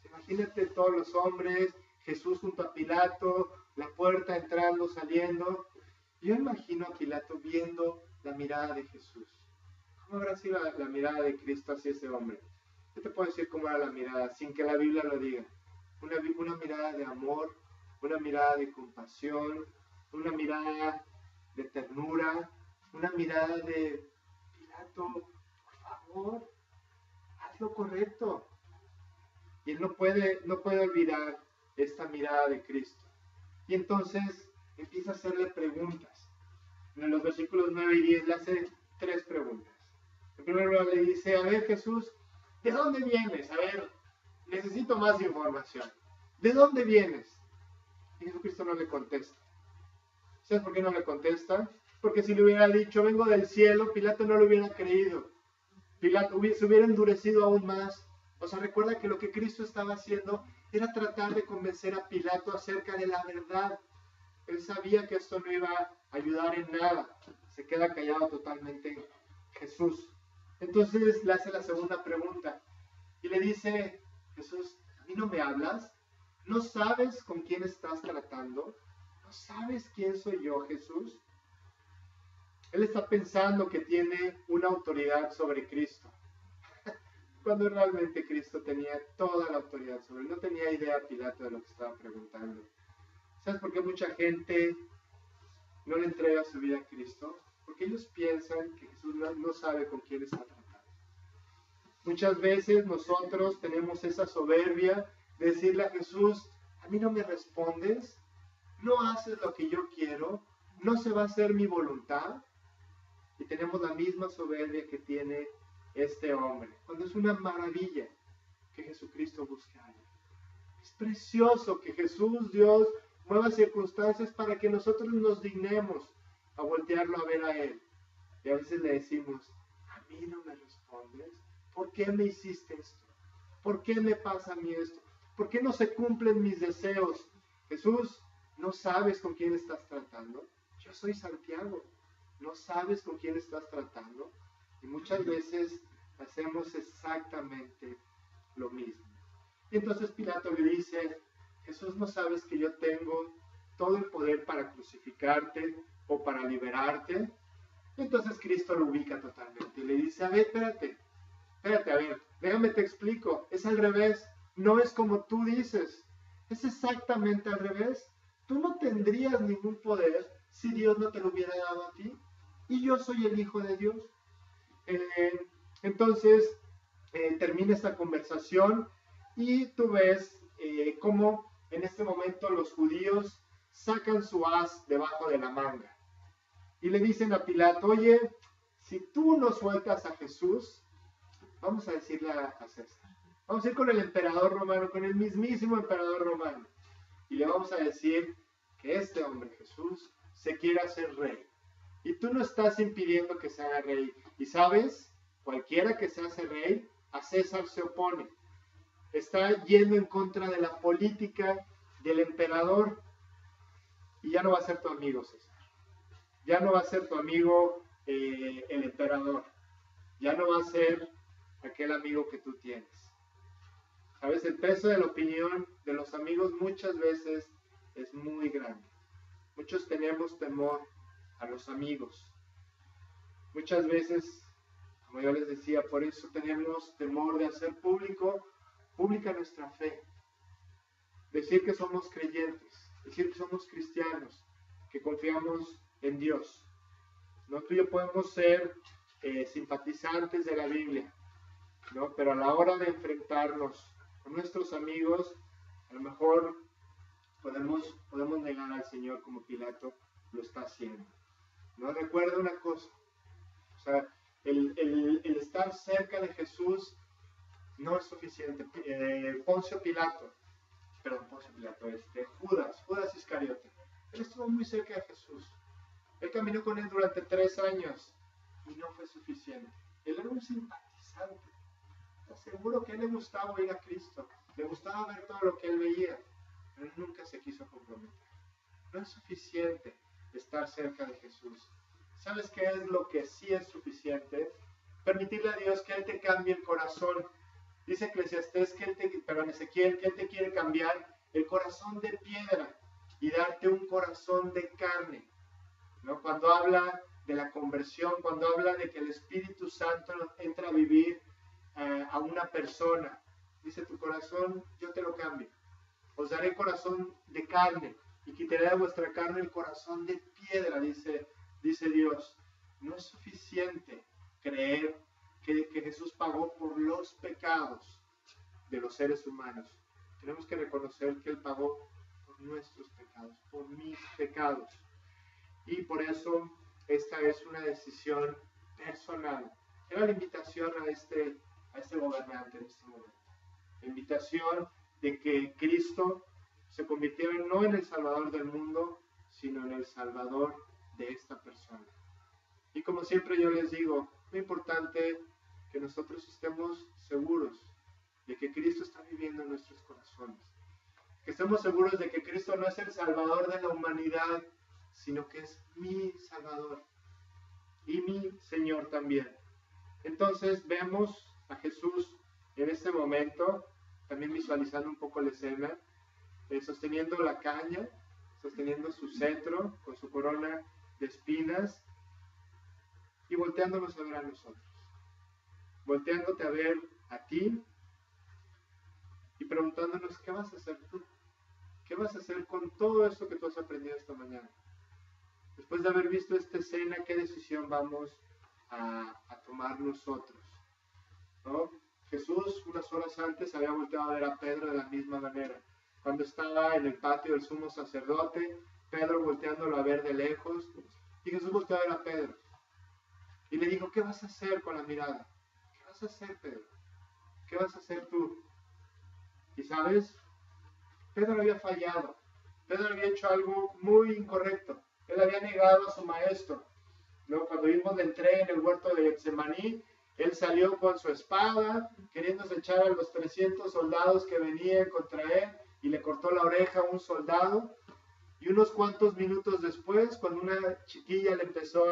Imagínate todos los hombres, Jesús junto a Pilato, la puerta entrando, saliendo. Yo imagino a Pilato viendo la mirada de Jesús. ¿Cómo habrá sido la mirada de Cristo hacia ese hombre? Yo te puedo decir cómo era la mirada, sin que la Biblia lo diga. Una mirada de amor, una mirada de compasión, una mirada de ternura, una mirada de Pilato, por favor, haz lo correcto. Y él no puede olvidar esta mirada de Cristo. Y entonces empieza a hacerle preguntas. En los versículos 9 y 10 le hace 3 preguntas. En primer lugar le dice, a ver Jesús, ¿de dónde vienes? A ver, necesito más información. ¿De dónde vienes? Y Jesucristo no le contesta. ¿Sabes por qué no le contesta? Porque si le hubiera dicho, vengo del cielo, Pilato no lo hubiera creído. Pilato se hubiera endurecido aún más. O sea, recuerda que lo que Cristo estaba haciendo era tratar de convencer a Pilato acerca de la verdad. Él sabía que esto no iba a ayudar en nada. Se queda callado totalmente Jesús. Entonces le hace la segunda pregunta. Y le dice, Jesús, ¿a mí no me hablas? ¿No sabes con quién estás tratando? ¿No sabes quién soy yo, Jesús? Él está pensando que tiene una autoridad sobre Cristo. Cuando realmente Cristo tenía toda la autoridad sobre él. No tenía idea Pilato de lo que estaba preguntando. ¿Sabes por qué mucha gente no le entrega su vida a Cristo? Porque ellos piensan que Jesús no sabe con quién está tratando. Muchas veces nosotros tenemos esa soberbia de decirle a Jesús, a mí no me respondes, no haces lo que yo quiero, no se va a hacer mi voluntad. Y tenemos la misma soberbia que tiene este hombre. Cuando es una maravilla que Jesucristo busque a alguien. Es precioso que Jesús, Dios, mueva circunstancias para que nosotros nos dignemos a voltearlo a ver a Él. Y a veces le decimos, a mí no me respondes. ¿Por qué me hiciste esto? ¿Por qué me pasa a mí esto? ¿Por qué no se cumplen mis deseos? Jesús, ¿no sabes con quién estás tratando? Yo soy Santiago. ¿No sabes con quién estás tratando? Y muchas veces hacemos exactamente lo mismo. Y entonces Pilato le dice, Jesús, ¿no sabes que yo tengo todo el poder para crucificarte o para liberarte? Y entonces Cristo lo ubica totalmente y le dice, a ver, espérate, a ver, déjame te explico, es al revés, no es como tú dices, es exactamente al revés. Tú no tendrías ningún poder si Dios no te lo hubiera dado a ti. Y yo soy el Hijo de Dios. Entonces, termina esta conversación y tú ves cómo en este momento los judíos sacan su as debajo de la manga. Y le dicen a Pilato, oye, si tú no sueltas a Jesús, vamos a decirle a César. Vamos a ir con el emperador romano, con el mismísimo emperador romano. Y le vamos a decir que este hombre Jesús se quiere hacer rey. Y tú no estás impidiendo que se haga rey. Y sabes, cualquiera que se hace rey, a César se opone. está yendo en contra de la política del emperador y ya no va a ser tu amigo, César. Ya no va a ser tu amigo el emperador. Ya no va a ser aquel amigo que tú tienes. ¿Sabes? El peso de la opinión de los amigos muchas veces es muy grande. Muchos tenemos temor a los amigos. Muchas veces, como yo les decía, por eso tenemos temor de hacer pública nuestra fe. Decir que somos creyentes, decir que somos cristianos, que confiamos en Dios. ¿No? Tú y yo podemos ser simpatizantes de la Biblia, ¿no? Pero a la hora de enfrentarnos con nuestros amigos, a lo mejor podemos negar al Señor como Pilato lo está haciendo. ¿No? Recuerda una cosa, o sea, el estar cerca de Jesús no es suficiente. Judas Iscariote, él estuvo muy cerca de Jesús. Él caminó con él durante 3 años y no fue suficiente. Él era un simpatizante. Está seguro que a él le gustaba oír a Cristo, le gustaba ver todo lo que él veía, pero él nunca se quiso comprometer. No es suficiente estar cerca de Jesús. ¿Sabes qué es lo que sí es suficiente? Permitirle a Dios que Él te cambie el corazón. Dice Ezequiel que Él te quiere cambiar el corazón de piedra y darte un corazón de carne. ¿No? Cuando habla de la conversión, cuando habla de que el Espíritu Santo entra a vivir a una persona, dice: tu corazón yo te lo cambio. Os daré corazón de carne y quitaré de vuestra carne el corazón de piedra, dice Dios. No es suficiente creer que Jesús pagó por los pecados de los seres humanos. Tenemos que reconocer que Él pagó por nuestros pecados, por mis pecados. Y por eso esta es una decisión personal. Era la invitación a este gobernante en este momento. La invitación de que Cristo se convirtiera no en el Salvador del mundo, sino en el Salvador de esta persona. Y como siempre yo les digo, es importante que nosotros estemos seguros de que Cristo está viviendo en nuestros corazones. Que estemos seguros de que Cristo no es el Salvador de la humanidad, sino que es mi Salvador y mi Señor también. Entonces vemos a Jesús en este momento, también visualizando un poco la escena, sosteniendo la caña, sosteniendo su cetro con su corona de espinas y volteándonos a ver a nosotros, volteándote a ver a ti y preguntándonos: ¿qué vas a hacer tú? ¿Qué vas a hacer con todo esto que tú has aprendido esta mañana? Después de haber visto esta escena, ¿qué decisión vamos a tomar nosotros? ¿No? Jesús, unas horas antes, había volteado a ver a Pedro de la misma manera. Cuando estaba en el patio del sumo sacerdote, Pedro volteándolo a ver de lejos, y Jesús volteó a ver a Pedro. Y le dijo: ¿qué vas a hacer con la mirada? ¿Qué vas a hacer, Pedro? ¿Qué vas a hacer tú? Y sabes, Pedro había fallado. Pedro había hecho algo muy incorrecto. Él había negado a su maestro. ¿No? Cuando vimos la entrega en el huerto de Getsemaní, él salió con su espada, queriéndose echar a los 300 soldados que venían contra él, y le cortó la oreja a un soldado. Y unos cuantos minutos después, cuando una chiquilla le empezó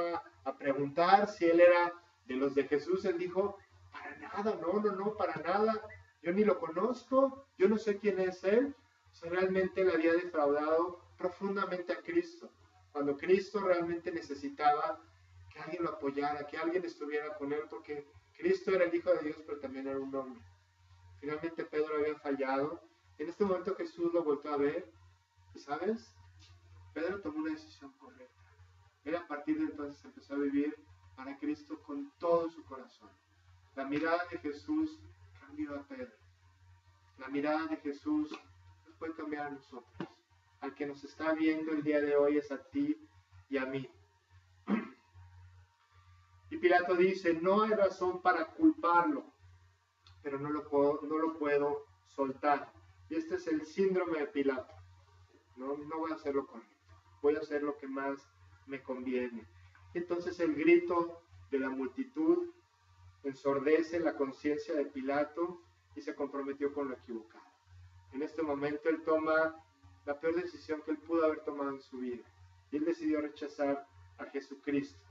a preguntar si él era de los de Jesús, él dijo: para nada, no, para nada. Yo ni lo conozco, yo no sé quién es él. O sea, realmente le había defraudado profundamente a Cristo, cuando Cristo realmente necesitaba que alguien lo apoyara, que alguien estuviera con él, porque Cristo era el Hijo de Dios, pero también era un hombre. Finalmente Pedro había fallado. En este momento Jesús lo volvió a ver, y ¿sabes? Pedro tomó una decisión correcta. Él a partir de entonces empezó a vivir para Cristo con todo su corazón. La mirada de Jesús cambió a Pedro. La mirada de Jesús nos puede cambiar a nosotros. Al que nos está viendo el día de hoy es a ti y a mí. Y Pilato dice: no hay razón para culparlo, pero no lo puedo soltar. Y este es el síndrome de Pilato. No voy a hacer lo correcto, voy a hacer lo que más me conviene. Entonces el grito de la multitud ensordece la conciencia de Pilato y se comprometió con lo equivocado. En este momento él toma la peor decisión que él pudo haber tomado en su vida. Y él decidió rechazar a Jesucristo.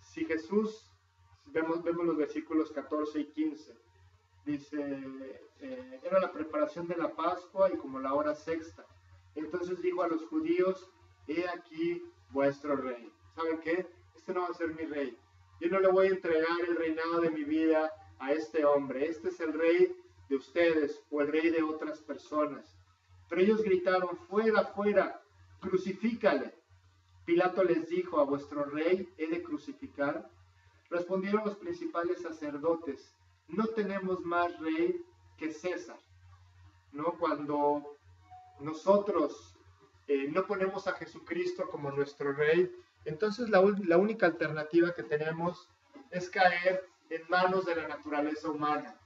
Si Jesús, vemos los versículos 14 y 15, dice, era la preparación de la Pascua y como la hora sexta. Entonces dijo a los judíos, he aquí vuestro rey. ¿Saben qué? Este no va a ser mi rey. Yo no le voy a entregar el reinado de mi vida a este hombre. Este es el rey de ustedes o el rey de otras personas. Pero ellos gritaron, fuera, fuera, crucifícale. Pilato les dijo, ¿a vuestro rey he de crucificar? Respondieron los principales sacerdotes, no tenemos más rey que César. ¿No? Cuando nosotros no ponemos a Jesucristo como nuestro rey, entonces la única alternativa que tenemos es caer en manos de la naturaleza humana.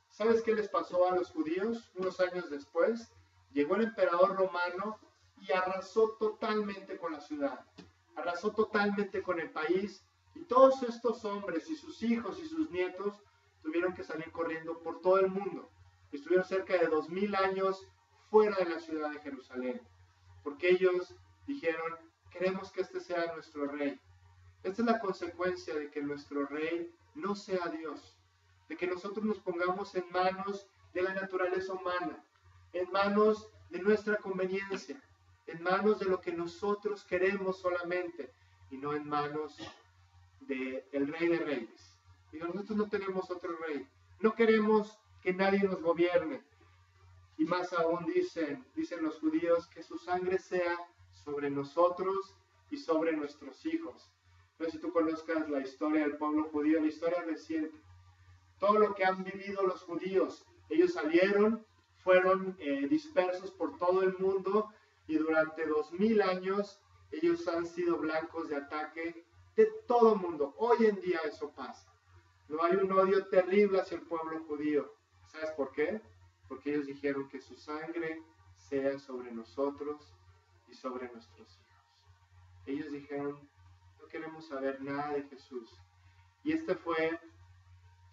¿Sabes qué les pasó a los judíos unos años después? Llegó el emperador romano y arrasó totalmente con la ciudad, arrasó totalmente con el país, y todos estos hombres y sus hijos y sus nietos tuvieron que salir corriendo por todo el mundo. Estuvieron cerca de 2000 años fuera de la ciudad de Jerusalén, porque ellos dijeron, queremos que este sea nuestro rey. Esta es la consecuencia de que nuestro rey no sea Dios, de que nosotros nos pongamos en manos de la naturaleza humana, en manos de nuestra conveniencia, en manos de lo que nosotros queremos solamente, y no en manos del Rey de Reyes. Y nosotros no tenemos otro rey, no queremos que nadie nos gobierne. Y más aún dicen los judíos, que su sangre sea sobre nosotros y sobre nuestros hijos. No sé si tú conozcas la historia del pueblo judío, la historia reciente. Todo lo que han vivido los judíos, ellos salieron, fueron dispersos por todo el mundo y durante 2000 años ellos han sido blancos de ataque de todo el mundo. Hoy en día eso pasa. No hay un odio terrible hacia el pueblo judío. ¿Sabes por qué? Porque ellos dijeron que su sangre sea sobre nosotros y sobre nuestros hijos. Ellos dijeron, no queremos saber nada de Jesús. Y este fue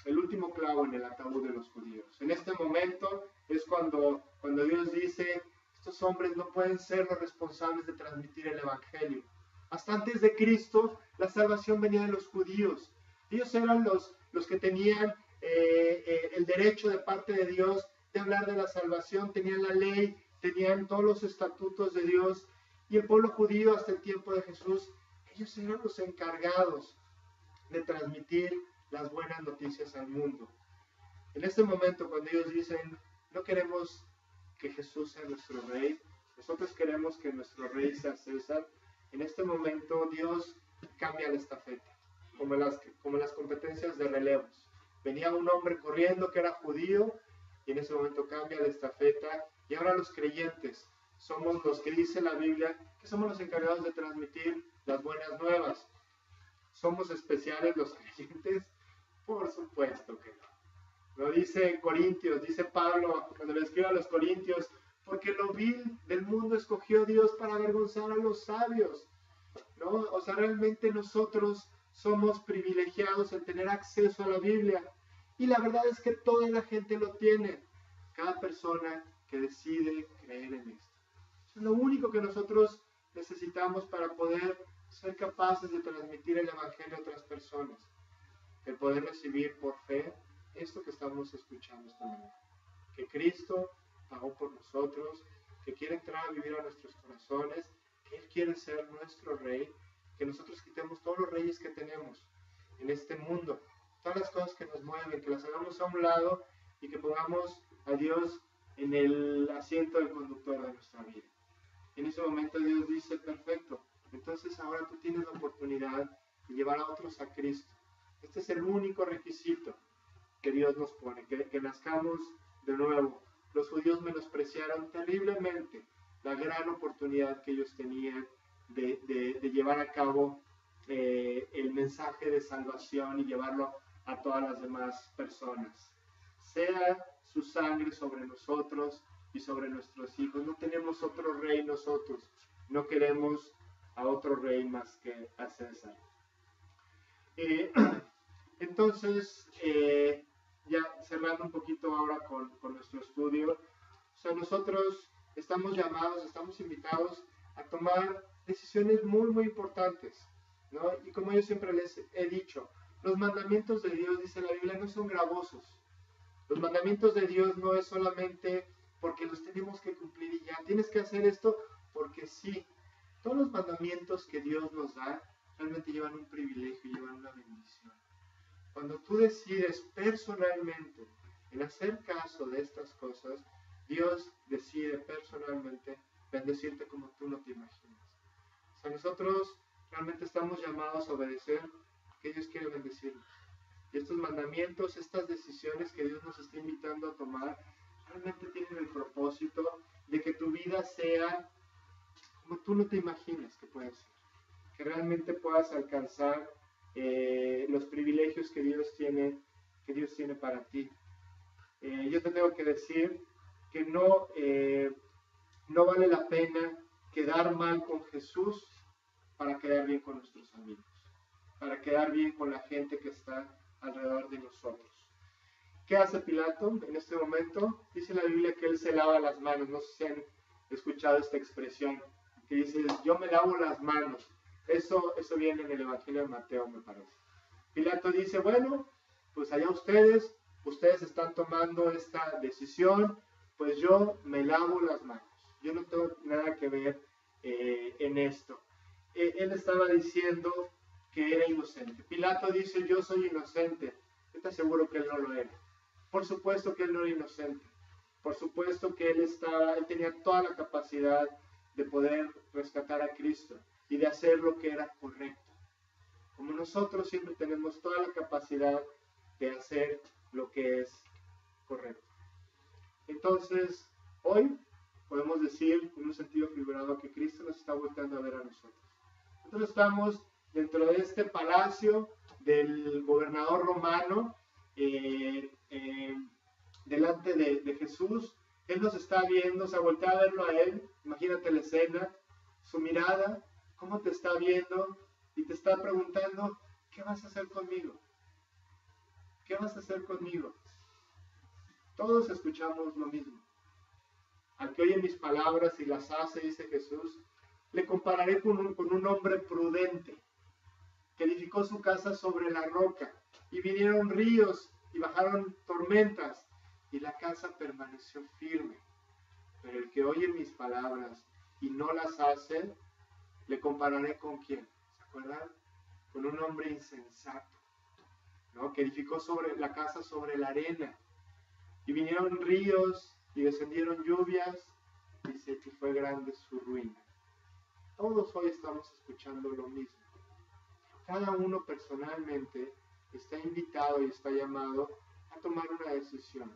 el último clavo en el ataúd de los judíos. En este momento es cuando Dios dice, estos hombres no pueden ser los responsables de transmitir el evangelio. Hasta antes de Cristo, la salvación venía de los judíos. Ellos eran los que tenían el derecho de parte de Dios de hablar de la salvación, tenían la ley, tenían todos los estatutos de Dios, y el pueblo judío hasta el tiempo de Jesús, ellos eran los encargados de transmitir las buenas noticias al mundo. En este momento, cuando ellos dicen, no queremos que Jesús sea nuestro rey, nosotros queremos que nuestro rey sea César, en este momento Dios cambia la estafeta, como las competencias de relevos. Venía un hombre corriendo que era judío, y en ese momento cambia la estafeta, y ahora los creyentes somos los que dice la Biblia que somos los encargados de transmitir las buenas nuevas. ¿Somos especiales los creyentes? Por supuesto que no. Lo dice Corintios, dice Pablo cuando le escribe a los Corintios, porque lo vil del mundo escogió Dios para avergonzar a los sabios, ¿no? O sea, realmente nosotros somos privilegiados en tener acceso a la Biblia. Y la verdad es que toda la gente lo tiene. Cada persona que decide creer en esto. Es lo único que nosotros necesitamos para poder ser capaces de transmitir el evangelio a otras personas. El poder recibir por fe esto que estamos escuchando esta mañana. Que Cristo pagó por nosotros, que quiere entrar a vivir a nuestros corazones, que Él quiere ser nuestro Rey, que nosotros quitemos todos los reyes que tenemos en este mundo, todas las cosas que nos mueven, que las hagamos a un lado y que pongamos a Dios en el asiento del conductor de nuestra vida. En ese momento Dios dice, perfecto, entonces ahora tú tienes la oportunidad de llevar a otros a Cristo. Este es el único requisito que Dios nos pone, que nazcamos de nuevo. Los judíos menospreciaron terriblemente la gran oportunidad que ellos tenían de llevar a cabo el mensaje de salvación y llevarlo a todas las demás personas. Sea su sangre sobre nosotros y sobre nuestros hijos. No tenemos otro rey nosotros. No queremos a otro rey más que a César. Entonces, ya cerrando un poquito ahora con nuestro estudio, o sea, nosotros estamos llamados, estamos invitados a tomar decisiones muy, muy importantes, ¿no? Y como yo siempre les he dicho, los mandamientos de Dios, dice la Biblia, no son gravosos. Los mandamientos de Dios no es solamente porque los tenemos que cumplir y ya. Tienes que hacer esto porque sí. Todos los mandamientos que Dios nos da realmente llevan un privilegio, llevan una bendición. Cuando tú decides personalmente en hacer caso de estas cosas, Dios decide personalmente bendecirte como tú no te imaginas. O sea, nosotros realmente estamos llamados a obedecer que Dios quiere bendecirnos. Y estos mandamientos, estas decisiones que Dios nos está invitando a tomar, realmente tienen el propósito de que tu vida sea como tú no te imaginas que puede ser. Que realmente puedas alcanzar los privilegios que Dios tiene para ti. Yo te tengo que decir que no vale la pena quedar mal con Jesús para quedar bien con nuestros amigos, para quedar bien con la gente que está alrededor de nosotros. ¿Qué hace Pilato en este momento? Dice la Biblia que él se lava las manos. No sé si han escuchado esta expresión, que dice, yo me lavo las manos. Eso viene en el Evangelio de Mateo, me parece. Pilato dice, bueno, pues allá ustedes están tomando esta decisión, pues yo me lavo las manos. Yo no tengo nada que ver en esto. Él estaba diciendo que era inocente. Pilato dice, yo soy inocente. Yo te aseguro que él no lo era. Por supuesto que él no era inocente. Por supuesto que él tenía toda la capacidad de poder rescatar a Cristo y de hacer lo que era correcto. Como nosotros siempre tenemos toda la capacidad de hacer lo que es correcto. Entonces, hoy podemos decir, en un sentido figurado, que Cristo nos está volteando a ver a nosotros. Nosotros estamos dentro de este palacio del gobernador romano, delante de Jesús. Él nos está viendo, se voltea a verlo a él. Imagínate la escena, su mirada, cómo te está viendo y te está preguntando, ¿qué vas a hacer conmigo? ¿Qué vas a hacer conmigo? Todos escuchamos lo mismo. Al que oye mis palabras y las hace, dice Jesús, le compararé con un hombre prudente que edificó su casa sobre la roca, y vinieron ríos y bajaron tormentas, y la casa permaneció firme. Pero el que oye mis palabras y no las hace, le compararé con quién. ¿Se acuerdan? Con un hombre insensato, ¿no? Que edificó sobre la casa sobre la arena, y vinieron ríos y descendieron lluvias, dice que fue grande su ruina. Todos hoy estamos escuchando lo mismo. Cada uno personalmente está invitado y está llamado a tomar una decisión.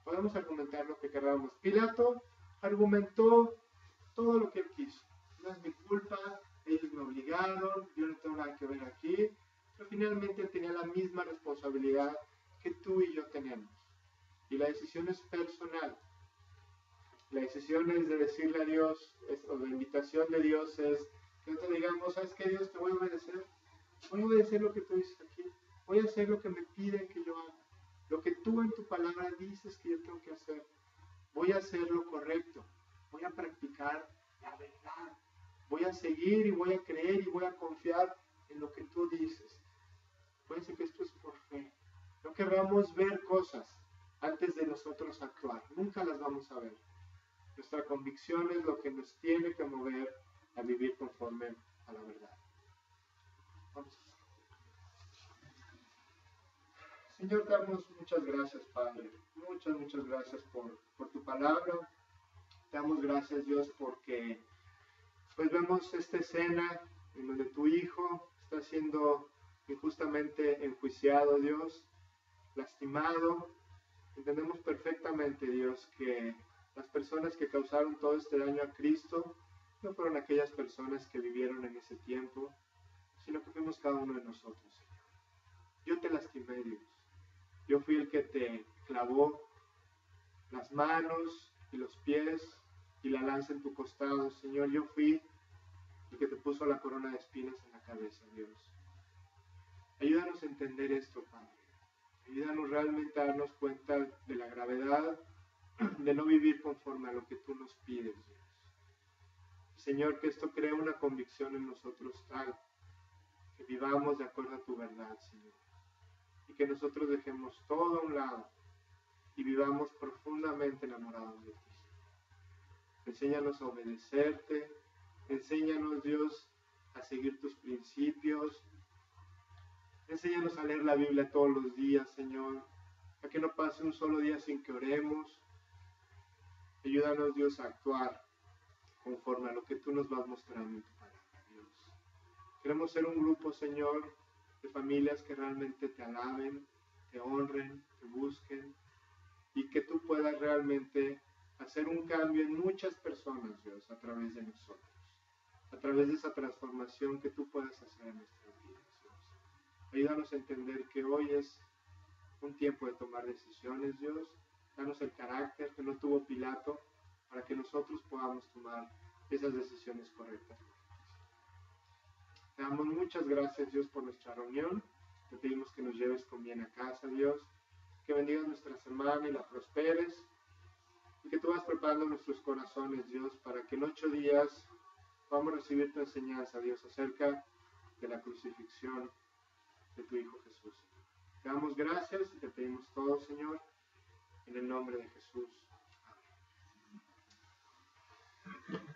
Podemos argumentar lo que queramos. Pilato argumentó todo lo que él quiso. No es mi culpa, ellos me obligaron, yo no tengo nada que ver aquí. Pero finalmente él tenía la misma responsabilidad que tú y yo tenemos. Y la decisión es personal. La decisión es de decirle a Dios, o la invitación de Dios es que nosotros digamos, ¿sabes qué, Dios? Te voy a obedecer. Voy a obedecer lo que tú dices aquí. Voy a hacer lo que me piden que yo haga. Lo que tú en tu palabra dices que yo tengo que hacer. Voy a hacer lo correcto. Voy a practicar la verdad. Voy a seguir y voy a creer y voy a confiar en lo que tú dices. Acuérdense que esto es por fe. No querramos ver cosas antes de nosotros actuar. Nunca las vamos a ver. Nuestra convicción es lo que nos tiene que mover a vivir conforme a la verdad. Vamos. Señor, te damos muchas gracias, Padre. Muchas gracias por tu palabra. Te damos gracias, Dios, porque pues vemos esta escena en donde tu hijo está siendo injustamente enjuiciado, Dios, lastimado. Entendemos perfectamente, Dios, que las personas que causaron todo este daño a Cristo no fueron aquellas personas que vivieron en ese tiempo, sino que fuimos cada uno de nosotros, Señor. Yo te lastimé, Dios. Yo fui el que te clavó las manos y los pies y la lanza en tu costado, Señor. Yo fui el que te puso la corona de espinas en la cabeza, Dios. Ayúdanos a entender esto, Padre. Ayúdanos realmente a darnos cuenta de la gravedad de no vivir conforme a lo que tú nos pides, Dios. Señor, que esto cree una convicción en nosotros tal, que vivamos de acuerdo a tu verdad, Señor. Y que nosotros dejemos todo a un lado y vivamos profundamente enamorados de ti. Enséñanos a obedecerte, enséñanos, Dios, a seguir tus principios. Enséñanos a leer la Biblia todos los días, Señor, a que no pase un solo día sin que oremos. Ayúdanos, Dios, a actuar conforme a lo que tú nos vas mostrando en tu palabra, Dios. Queremos ser un grupo, Señor, de familias que realmente te alaben, te honren, te busquen, y que tú puedas realmente hacer un cambio en muchas personas, Dios, a través de nosotros, a través de esa transformación que tú puedas hacer en nuestras vidas, Dios. Ayúdanos a entender que hoy es un tiempo de tomar decisiones, Dios. Danos el carácter que no tuvo Pilato para que nosotros podamos tomar esas decisiones correctas. Te damos muchas gracias, Dios, por nuestra reunión. Te pedimos que nos lleves con bien a casa, Dios. Que bendigas nuestra semana y la prosperes. Y que tú vas preparando nuestros corazones, Dios, para que en 8 días podamos recibir tu enseñanza, Dios, acerca de la crucifixión de tu Hijo Jesús. Te damos gracias y te pedimos todo, Señor, en el nombre de Jesús. Amén.